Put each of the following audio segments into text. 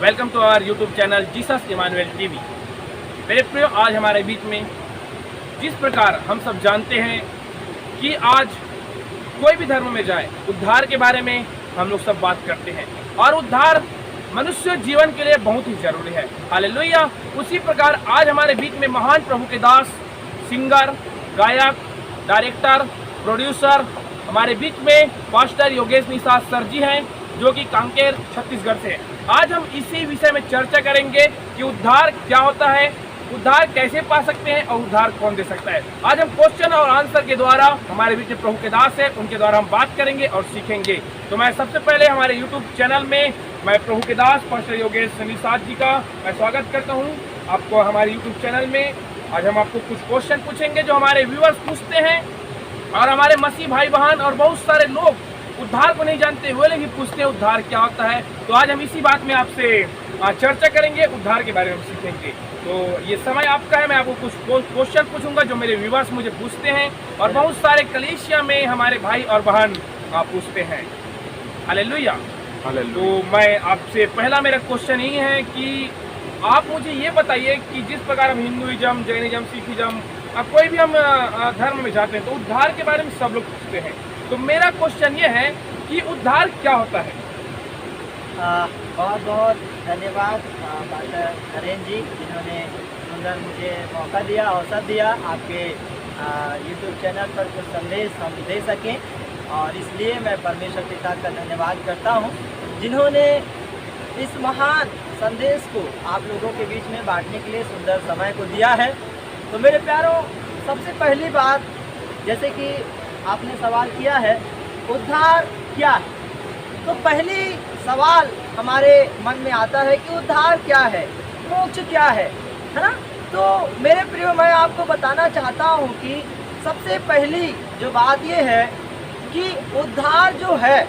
Welcome to our YouTube channel Jesus Emmanuel TV. मेरे प्रियो, आज हमारे बीच में जिस प्रकार हम सब जानते हैं कि आज कोई भी धर्म में जाए, उद्धार के बारे में हम लोग सब बात करते हैं और उद्धार मनुष्य जीवन के लिए बहुत ही जरूरी है। हालेलुया। उसी प्रकार आज हमारे बीच में महान प्रभु के दास, सिंगर, गायक, डायरेक्टर, प्रोड्यूसर हमारे बीच में पास्टर योगेश निषाद सर जी हैं, जो कि कांकेर छत्तीसगढ़ से हैं। आज हम इसी विषय में चर्चा करेंगे कि उद्धार क्या होता है, उद्धार कैसे पा सकते हैं और उद्धार कौन दे सकता है। आज हम क्वेश्चन और आंसर के द्वारा, हमारे बीच में प्रभु के दास है, उनके द्वारा हम बात करेंगे और सीखेंगे। तो मैं सबसे पहले हमारे यूट्यूब चैनल में मैं प्रभु के दास पास्टर योगेश निषाद जी का मैं स्वागत करता हूँ आपको हमारे यूट्यूब चैनल में। आज हम आपको कुछ क्वेश्चन पूछेंगे जो हमारे व्यूअर्स पूछते हैं और हमारे मसीह भाई बहन और बहुत सारे लोग उद्धार को नहीं जानते हुए भी पूछते हैं उद्धार क्या होता है। तो आज हम इसी बात में आपसे चर्चा करेंगे, उद्धार के बारे में सीखेंगे। तो ये समय आपका है। मैं आपको कुछ क्वेश्चन पूछूंगा जो मेरे व्यूअर्स मुझे पूछते हैं और बहुत सारे कलीसिया में हमारे भाई और बहन पूछते हैं। हालेलुया। तो मैं आपसे पहला मेरा क्वेश्चन ये है कि आप मुझे ये बताइए कि जिस प्रकार हम हिंदुइज्म, जैनिज्म, सिखिज्म कोई भी हम धर्म में जाते हैं तो उद्धार के बारे में सब लोग पूछते हैं। तो मेरा क्वेश्चन ये है कि उद्धार क्या होता है। बहुत बहुत धन्यवाद पास्टर नरेंद्र जी, जिन्होंने सुंदर मुझे मौका दिया, अवसर दिया आपके यूट्यूब चैनल पर कुछ संदेश हम दे सकें। और इसलिए मैं परमेश्वर पिता का धन्यवाद करता हूं, जिन्होंने इस महान संदेश को आप लोगों के बीच में बांटने के लिए सुंदर समय को दिया है। तो मेरे प्यारों, सबसे पहली बात, जैसे कि आपने सवाल किया है, उद्धार क्या है, तो पहली सवाल हमारे मन में आता है कि उद्धार क्या है, मोक्ष क्या है ना। तो मेरे प्रियो, मैं आपको बताना चाहता हूं कि सबसे पहली जो बात ये है कि उद्धार जो है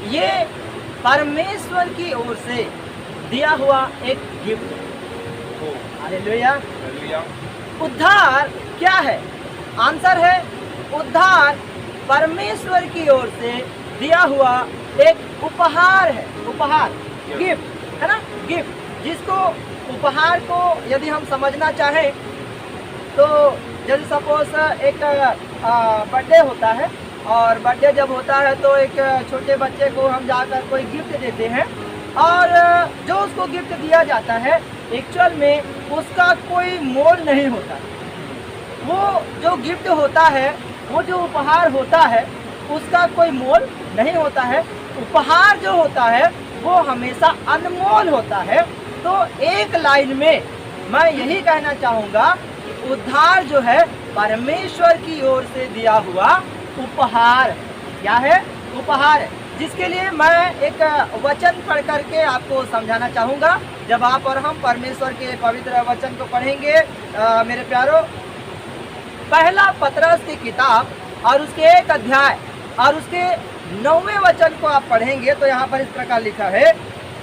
ये परमेश्वर की ओर से दिया हुआ एक गिफ्ट है। हालेलुया। उद्धार क्या है? आंसर है उद्धार परमेश्वर की ओर से दिया हुआ एक उपहार है। उपहार, गिफ्ट है ना, गिफ्ट। जिसको उपहार को यदि हम समझना चाहें तो जैसे सपोज एक बर्थडे होता है, और बर्थडे जब होता है तो एक छोटे बच्चे को हम जाकर कोई गिफ्ट देते हैं, और जो उसको गिफ्ट दिया जाता है एक्चुअल में उसका कोई मोल नहीं होता। वो जो गिफ्ट होता है, वो जो उपहार होता है, उसका कोई मोल नहीं होता है। उपहार जो होता है वो हमेशा अनमोल होता है। तो एक लाइन में मैं यही कहना चाहूँगा कि उद्धार जो है परमेश्वर की ओर से दिया हुआ उपहार। क्या है? उपहार है, जिसके लिए मैं एक वचन पढ़ करके आपको समझाना चाहूँगा। जब आप और हम परमेश्वर के पवित्र वचन को पढ़ेंगे मेरे प्यारों, पहला पतरस की किताब और उसके 1 अध्याय और उसके 9वें वचन को आप पढ़ेंगे तो यहाँ पर इस प्रकार लिखा है,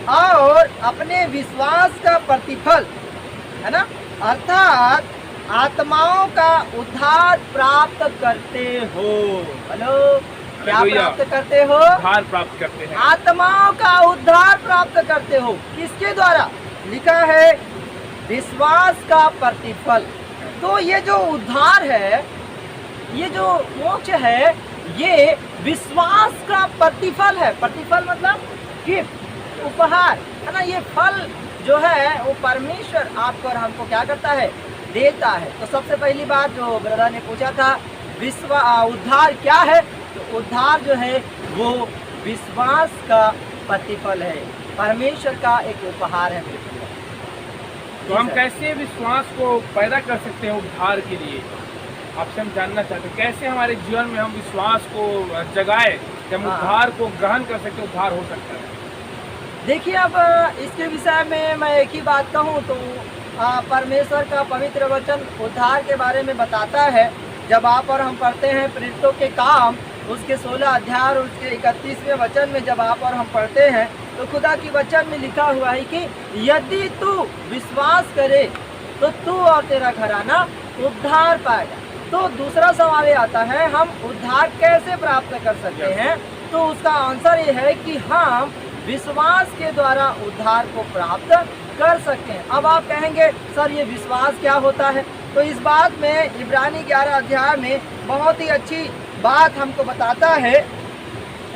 और अपने विश्वास का प्रतिफल, है ना, अर्थात आत्माओं का उद्धार प्राप्त करते हो। हेलो, क्या प्राप्त करते हो? उद्धार प्राप्त करते हैं। आत्माओं का उद्धार प्राप्त करते हो। किसके द्वारा? लिखा है विश्वास का प्रतिफल। तो ये जो उद्धार है, ये जो मोक्ष है, ये विश्वास का प्रतिफल है। प्रतिफल मतलब गिफ्ट, उपहार, है ना। ये फल जो है वो परमेश्वर आपको और हमको क्या करता है? देता है। तो सबसे पहली बात जो ब्रदर ने पूछा था, उद्धार क्या है, तो उद्धार जो है वो विश्वास का प्रतिफल है, परमेश्वर का एक उपहार है। तो हम कैसे विश्वास को पैदा कर सकते हैं उद्धार के लिए? आपसे हम जानना चाहते हैं कैसे हमारे जीवन में हम विश्वास को जगाए कि हम उद्धार को ग्रहण कर सकते, उद्धार हो सकता है। देखिए, अब इसके विषय में मैं एक ही बात कहूँ तो परमेश्वर का पवित्र वचन उद्धार के बारे में बताता है। जब आप और हम पढ़ते हैं प्रेरितों के काम उसके 16 अध्याय और उसके 31वें वचन में जब आप और हम पढ़ते हैं तो खुदा की वचन में लिखा हुआ है कि यदि तू विश्वास करे तो तू और तेरा घराना उद्धार पाएगा। तो दूसरा सवाल ये आता है, हम उद्धार कैसे प्राप्त कर सकते हैं? तो उसका आंसर ये है कि हम विश्वास के द्वारा उद्धार को प्राप्त कर सकते हैं। अब आप कहेंगे सर ये विश्वास क्या होता है? तो इस बात में इब्रानी 11 अध्याय में बहुत ही अच्छी बात हमको बताता है,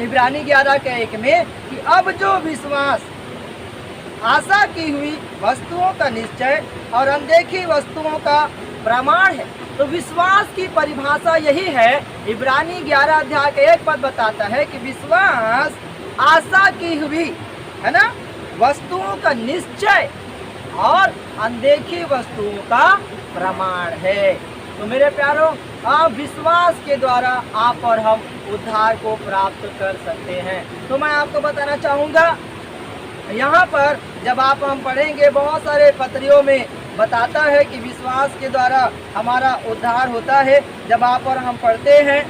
इब्रानी 11 के 1 में, कि अब जो विश्वास आशा की हुई वस्तुओं का निश्चय और अनदेखी वस्तुओं का प्रमाण है। तो विश्वास की परिभाषा यही है, इब्रानी 11 अध्याय के 1 पद बताता है कि विश्वास आशा की हुई, है ना, वस्तुओं का निश्चय और अनदेखी वस्तुओं का प्रमाण है। तो मेरे प्यारों, आप विश्वास के द्वारा आप और हम उद्धार को प्राप्त कर सकते हैं। तो मैं आपको बताना चाहूँगा, यहाँ पर जब आप हम पढ़ेंगे बहुत सारे पत्रियों में बताता है कि विश्वास के द्वारा हमारा उद्धार होता है। जब आप और हम पढ़ते हैं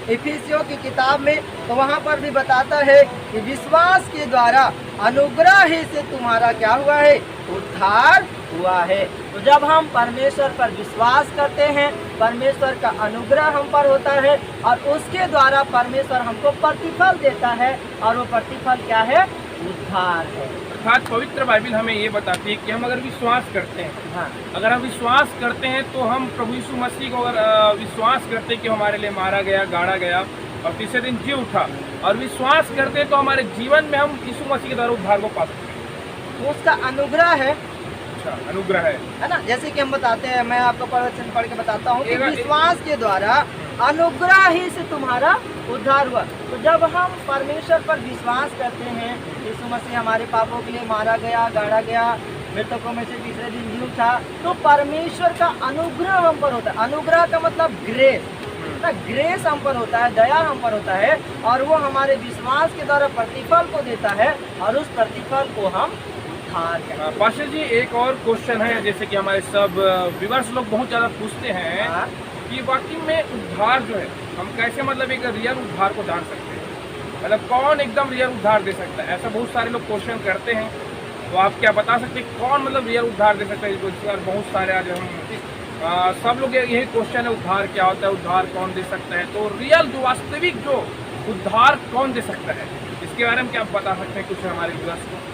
इफिसियों की किताब में, तो वहाँ पर भी बताता है कि विश्वास के द्वारा अनुग्रह ही से तुम्हारा क्या हुआ है? उद्धार हुआ है। तो जब हम परमेश्वर पर विश्वास करते हैं, परमेश्वर का अनुग्रह हम पर होता है और उसके द्वारा परमेश्वर हमको प्रतिफल देता है, और वो प्रतिफल क्या है? उद्धार है। अर्थात पवित्र बाइबल हमें ये बताती है कि हम अगर विश्वास करते हैं, हाँ, अगर हम विश्वास करते हैं तो हम प्रभु यीशु मसीह को अगर विश्वास करते हैं कि हमारे लिए मारा गया, गाड़ा गया और तीसरे दिन जी उठा, और विश्वास करते हैं तो हमारे जीवन में हम यीशु मसीह के द्वारा उद्धार को पा सकते हैं। तो उसका अनुग्रह है। अच्छा, अनुग्रह है ना, जैसे कि हम बताते हैं, मैं आपको प्रवचन पढ़ के बताता हूँ कि विश्वास के द्वारा अनुग्रह ही से तुम्हारा उद्धार हुआ। तो जब हम परमेश्वर पर विश्वास करते हैं, यीशु मसीह हमारे पापों के लिए मारा गया, गाड़ा गया, मृतकों में से तीसरे दिन जी उठा, तो परमेश्वर का अनुग्रह हम पर होता है। अनुग्रह का मतलब ग्रेस, ना, ग्रेस हम पर होता है, दया हम पर होता है, और वो हमारे विश्वास के द्वारा प्रतिफल को देता है, और उस प्रतिफल को हम उद्धार कहते हैं। पास्टर जी, एक और क्वेश्चन है, जैसे कि हमारे सब व्यूअर्स लोग बहुत ज़्यादा पूछते हैं कि वाकई में उद्धार जो है हम कैसे, मतलब एक रियल उद्धार को जान सकते हैं? मतलब कौन एकदम रियल उद्धार दे सकता है? ऐसा बहुत सारे लोग क्वेश्चन करते हैं, तो आप क्या बता सकते हैं कौन मतलब रियल उद्धार दे सकता है? बहुत सारे आज हम सब लोग यही क्वेश्चन है, उद्धार क्या होता है, उद्धार कौन दे सकता है? तो रियल जो वास्तविक जो उद्धार कौन दे सकता है, इसके बारे में क्या आप बता सकते हैं कुछ हमारे व्यूअर्स को?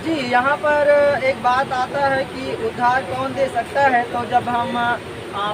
जी, यहाँ पर एक बात आता है कि उद्धार कौन दे सकता है। तो जब हम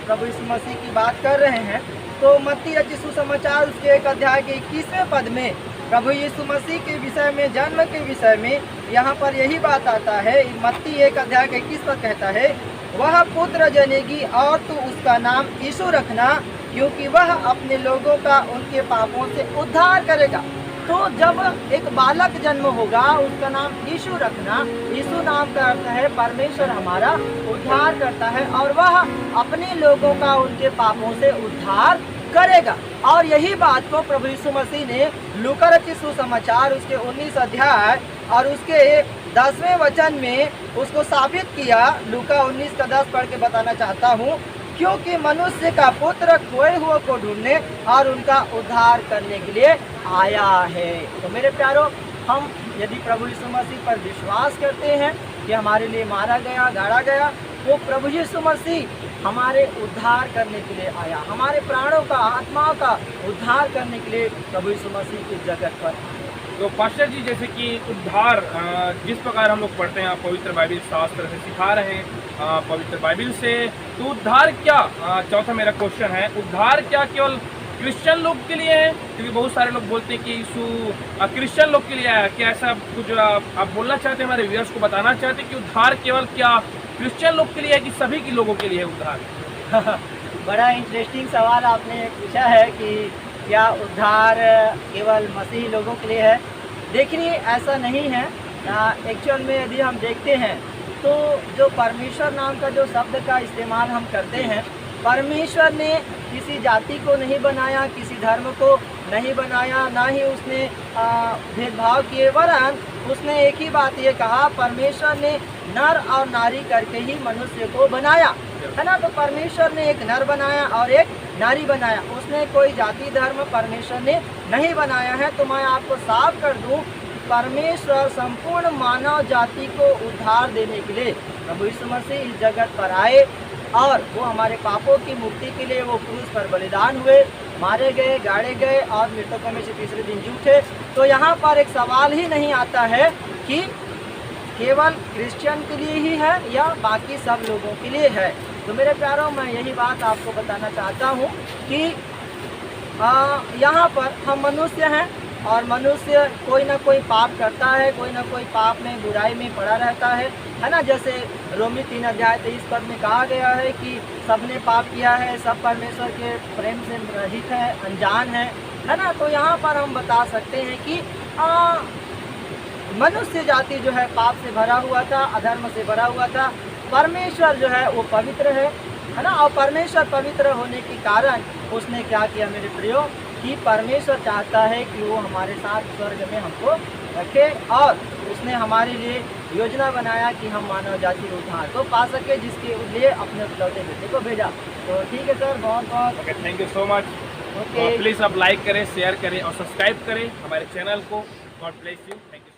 प्रभु यीशु मसीह की बात कर रहे हैं, तो मत्ती रचित सुसमाचार उसके 1 अध्याय के 21वें पद में प्रभु यीशु मसीह के विषय में, जन्म के विषय में यहाँ पर यही बात आता है। मत्ती 1 अध्याय के 21 पद कहता है, वह पुत्र जनेगी और तू उसका नाम यीशु रखना, क्योंकि वह अपने लोगों का उनके पापों से उद्धार करेगा। तो जब एक बालक जन्म होगा, उसका नाम यीशु रखना। यीशु नाम का अर्थ है परमेश्वर हमारा उद्धार करता है, और वह अपने लोगों का उनके पापों से उद्धार करेगा। और यही बात को प्रभु यीशु मसीह ने लूका रचित सुसमाचार उसके 19 अध्याय और उसके 10वें वचन में उसको साबित किया। लूका 19 का 10 पढ़ के बताना चाहता हूँ, क्योंकि मनुष्य का पुत्र खोए हुए को ढूंढने और उनका उद्धार करने के लिए आया है। तो मेरे प्यारों, हम यदि प्रभु यीशु मसीह पर विश्वास करते हैं कि हमारे लिए मारा गया, गाड़ा गया, तो प्रभु यीशु मसीह हमारे उद्धार करने के लिए आया, हमारे प्राणों का, आत्माओं का उद्धार करने के लिए प्रभु यीशु मसीह इस जगत पर आए। तो पास्टर जी, जैसे कि उद्धार जिस प्रकार हम लोग पढ़ते हैं, आप पवित्र बाइबल शास्त्र से सिखा रहे हैं, पवित्र बाइबल से, तो उद्धार क्या, चौथा मेरा क्वेश्चन है, उद्धार क्या केवल क्रिश्चियन लोग के लिए है? क्योंकि बहुत सारे लोग बोलते हैं कि यीशु क्रिश्चियन लोग के लिए आया। क्या ऐसा कुछ आप बोलना चाहते हैं, हमारे व्यूअर्स को बताना चाहते हैं कि उद्धार केवल क्या क्रिश्चियन लोग के लिए है कि सभी के लोगों के लिए है उद्धार? बड़ा इंटरेस्टिंग सवाल आपने पूछा है कि क्या उद्धार केवल मसीही लोगों के लिए है। देखिए, ऐसा नहीं है। एक्चुअल में यदि हम देखते हैं तो जो परमेश्वर नाम का जो शब्द का इस्तेमाल हम करते हैं, परमेश्वर ने किसी जाति को नहीं बनाया, किसी धर्म को नहीं बनाया, ना ही उसने भेदभाव किए, वरन उसने एक ही बात ये कहा, परमेश्वर ने नर और नारी करके ही मनुष्य को बनाया, है ना। तो परमेश्वर ने एक नर बनाया और एक नारी बनाया, उसने कोई जाति धर्म परमेश्वर ने नहीं बनाया है। तो मैं आपको साफ कर दूं, परमेश्वर संपूर्ण मानव जाति को उद्धार देने के लिए प्रभु यीशु मसीह इस जगत पर आए, और वो हमारे पापों की मुक्ति के लिए वो क्रूस पर बलिदान हुए, मारे गए, गाड़े गए और मृतकों में से तीसरे दिन जी उठे। तो यहाँ पर एक सवाल ही नहीं आता है कि केवल क्रिश्चियन के लिए ही है या बाकी सब लोगों के लिए है। तो मेरे प्यारों, मैं यही बात आपको बताना चाहता हूँ कि यहाँ पर हम मनुष्य हैं और मनुष्य कोई ना कोई पाप करता है, कोई ना कोई पाप में, बुराई में पड़ा रहता है ना। जैसे रोमी 3:23 पद में कहा गया है कि सबने पाप किया है, सब परमेश्वर के प्रेम से रहित है, अनजान है ना। तो यहाँ पर हम बता सकते हैं कि मनुष्य जाति जो है पाप से भरा हुआ था, अधर्म से भरा हुआ था। परमेश्वर जो है वो पवित्र है ना। और परमेश्वर पवित्र होने के कारण उसने क्या किया मेरे प्रियो, कि परमेश्वर चाहता है कि वो हमारे साथ स्वर्ग में हमको रखे और उसने हमारे लिए योजना बनाया कि हम मानव जाति उद्धार को पा सके, जिसके लिए अपने इकलौते बेटे को भेजा। तो ठीक है सर, बहुत बहुत okay, thank you so much. Okay. Please आप लाइक करें, शेयर करें और सब्सक्राइब करें हमारे चैनल को। God bless you. Thank you.